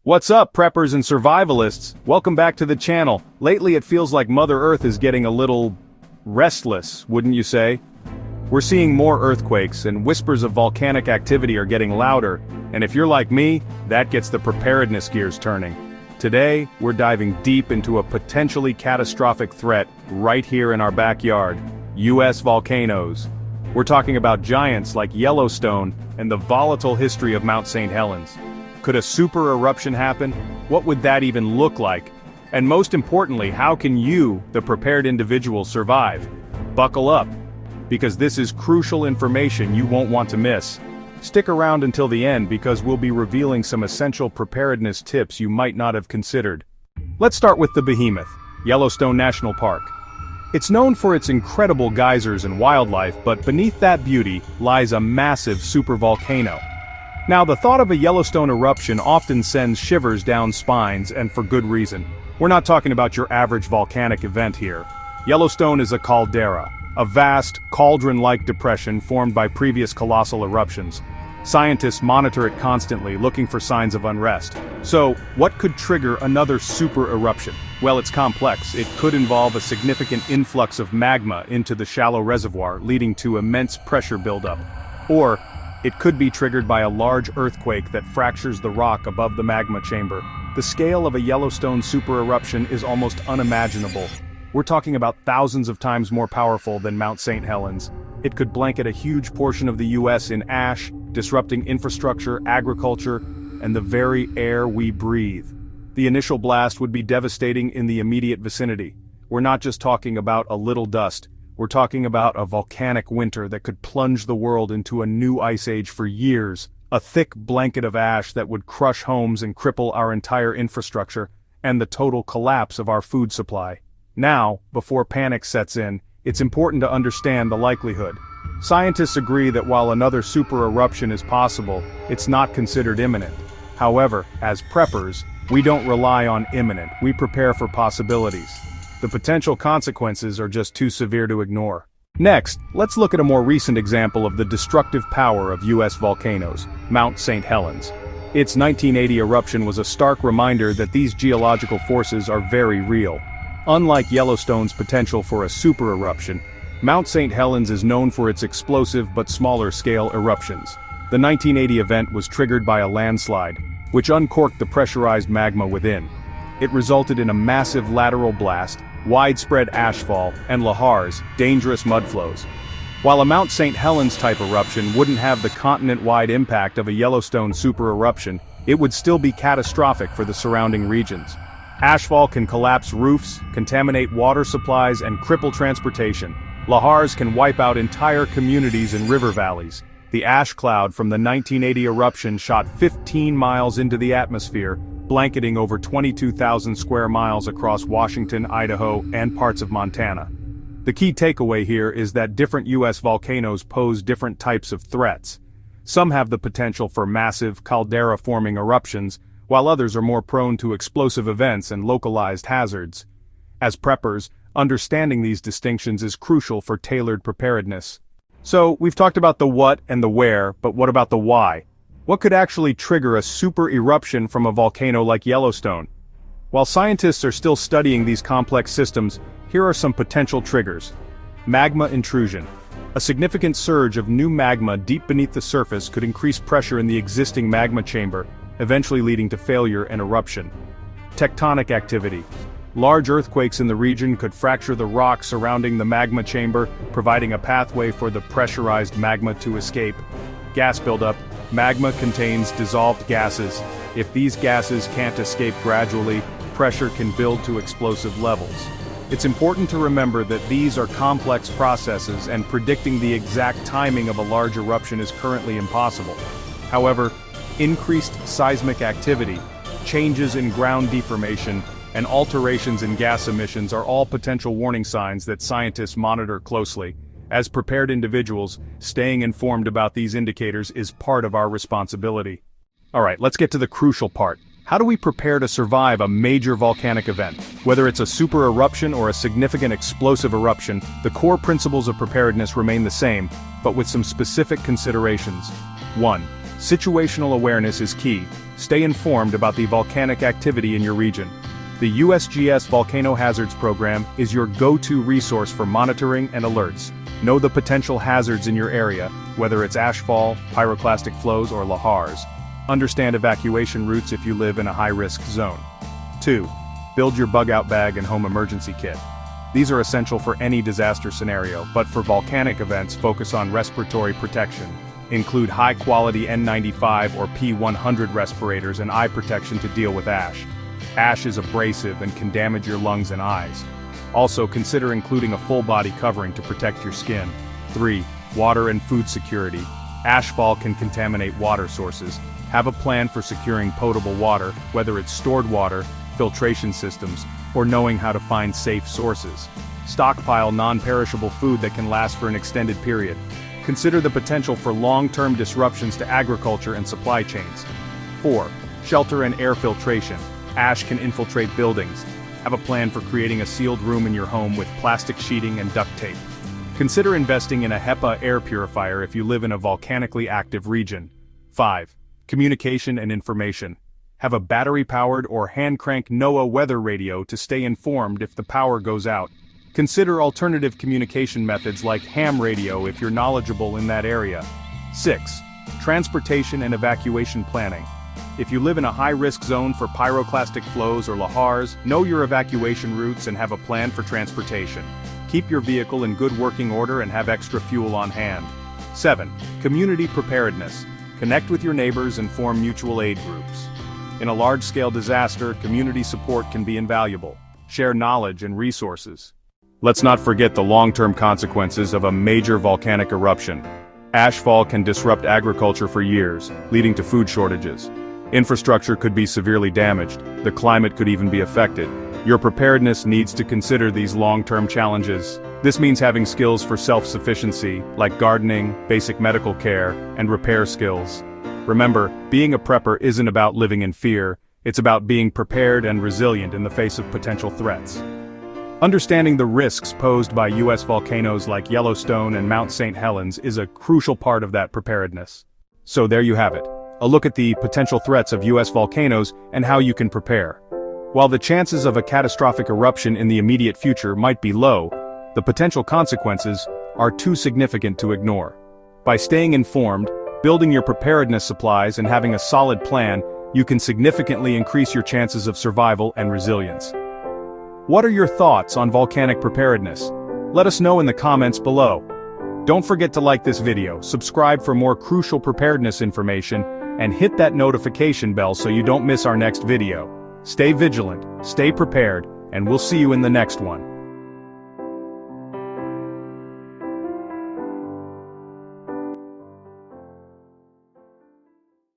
What's up, preppers and survivalists? Welcome back to the channel. Lately it feels like Mother Earth is getting a little restless, wouldn't you say? We're seeing more earthquakes, and whispers of volcanic activity are getting louder, and if you're like me, that gets the preparedness gears turning. Today, we're diving deep into a potentially catastrophic threat right here in our backyard: US volcanoes. We're talking about giants like Yellowstone and the volatile history of Mount St. Helens. Could a super eruption happen? What would that even look like? And most importantly, how can you, the prepared individual, survive? Buckle up, because this is crucial information you won't want to miss. Stick around until the end because we'll be revealing some essential preparedness tips you might not have considered. Let's start with the behemoth, Yellowstone National Park. It's known for its incredible geysers and wildlife, but beneath that beauty lies a massive supervolcano. Now, the thought of a Yellowstone eruption often sends shivers down spines, and for good reason. We're not talking about your average volcanic event here. Yellowstone is a caldera, a vast, cauldron-like depression formed by previous colossal eruptions. Scientists monitor it constantly, looking for signs of unrest. So, what could trigger another super eruption? Well, it's complex. It could involve a significant influx of magma into the shallow reservoir, leading to immense pressure buildup. Or, it could be triggered by a large earthquake that fractures the rock above the magma chamber. The scale of a Yellowstone super eruption is almost unimaginable. We're talking about thousands of times more powerful than Mount St. Helens. It could blanket a huge portion of the US in ash, disrupting infrastructure, agriculture, and the very air we breathe. The initial blast would be devastating in the immediate vicinity. We're not just talking about a little dust. We're talking about a volcanic winter that could plunge the world into a new ice age for years, a thick blanket of ash that would crush homes and cripple our entire infrastructure, and the total collapse of our food supply. Now, before panic sets in, it's important to understand the likelihood. Scientists agree that while another super eruption is possible, it's not considered imminent. However, as preppers, we don't rely on imminent, we prepare for possibilities. The potential consequences are just too severe to ignore. Next, let's look at a more recent example of the destructive power of US volcanoes, Mount St. Helens. Its 1980 eruption was a stark reminder that these geological forces are very real. Unlike Yellowstone's potential for a super eruption, Mount St. Helens is known for its explosive but smaller-scale eruptions. The 1980 event was triggered by a landslide, which uncorked the pressurized magma within. It resulted in a massive lateral blast, widespread ashfall, and lahars, dangerous mudflows. While a Mount St. Helens-type eruption wouldn't have the continent-wide impact of a Yellowstone super eruption, it would still be catastrophic for the surrounding regions. Ashfall can collapse roofs, contaminate water supplies, and cripple transportation. Lahars can wipe out entire communities and river valleys. The ash cloud from the 1980 eruption shot 15 miles into the atmosphere, blanketing over 22,000 square miles across Washington, Idaho, and parts of Montana. The key takeaway here is that different US volcanoes pose different types of threats. Some have the potential for massive, caldera-forming eruptions, while others are more prone to explosive events and localized hazards. As preppers, understanding these distinctions is crucial for tailored preparedness. So, we've talked about the what and the where, but what about the why? What could actually trigger a super eruption from a volcano like Yellowstone? While scientists are still studying these complex systems, here are some potential triggers. Magma intrusion. A significant surge of new magma deep beneath the surface could increase pressure in the existing magma chamber, eventually leading to failure and eruption. Tectonic activity. Large earthquakes in the region could fracture the rock surrounding the magma chamber, providing a pathway for the pressurized magma to escape. Gas buildup. Magma contains dissolved gases. If these gases can't escape gradually, pressure can build to explosive levels. It's important to remember that these are complex processes, and predicting the exact timing of a large eruption is currently impossible. However, increased seismic activity, changes in ground deformation, and alterations in gas emissions are all potential warning signs that scientists monitor closely. As prepared individuals, staying informed about these indicators is part of our responsibility. Alright, let's get to the crucial part. How do we prepare to survive a major volcanic event? Whether it's a super eruption or a significant explosive eruption, the core principles of preparedness remain the same, but with some specific considerations. 1. Situational awareness is key. stay informed about the volcanic activity in your region. The USGS Volcano Hazards Program is your go-to resource for monitoring and alerts. Know the potential hazards in your area, whether it's ashfall, pyroclastic flows, or lahars. Understand evacuation routes if you live in a high-risk zone. 2. Build your bug-out bag and home emergency kit. These are essential for any disaster scenario, but for volcanic events, focus on respiratory protection. Include high-quality N95 or P100 respirators and eye protection to deal with ash. Ash is abrasive and can damage your lungs and eyes. Also, consider including a full-body covering to protect your skin. 3. Water and food security. Ashfall can contaminate water sources. Have a plan for securing potable water, whether it's stored water, filtration systems, or knowing how to find safe sources. Stockpile non-perishable food that can last for an extended period. Consider the potential for long-term disruptions to agriculture and supply chains. 4. Shelter and air filtration. Ash can infiltrate buildings. Have a plan for creating a sealed room in your home with plastic sheeting and duct tape. Consider investing in a HEPA air purifier if you live in a volcanically active region. 5. Communication and information. Have a battery-powered or hand-crank NOAA weather radio to stay informed if the power goes out. Consider alternative communication methods like ham radio if you're knowledgeable in that area. 6. Transportation and evacuation planning. If you live in a high-risk zone for pyroclastic flows or lahars, know your evacuation routes and have a plan for transportation. Keep your vehicle in good working order and have extra fuel on hand. 7. Community preparedness. Connect with your neighbors and form mutual aid groups. In a large-scale disaster, community support can be invaluable. Share knowledge and resources. Let's not forget the long-term consequences of a major volcanic eruption. Ashfall can disrupt agriculture for years, leading to food shortages. Infrastructure could be severely damaged. The climate could even be affected. Your preparedness needs to consider these long-term challenges. This means having skills for self-sufficiency, like gardening, basic medical care, and repair skills. Remember, being a prepper isn't about living in fear, it's about being prepared and resilient in the face of potential threats. Understanding the risks posed by US volcanoes like Yellowstone and Mount St. Helens is a crucial part of that preparedness. So there you have it. A look at the potential threats of US volcanoes and how you can prepare. While the chances of a catastrophic eruption in the immediate future might be low, the potential consequences are too significant to ignore. By staying informed, building your preparedness supplies and having a solid plan, you can significantly increase your chances of survival and resilience. What are your thoughts on volcanic preparedness? Let us know in the comments below. Don't forget to like this video, subscribe for more crucial preparedness information, and hit that notification bell so you don't miss our next video. Stay vigilant, stay prepared, and we'll see you in the next one.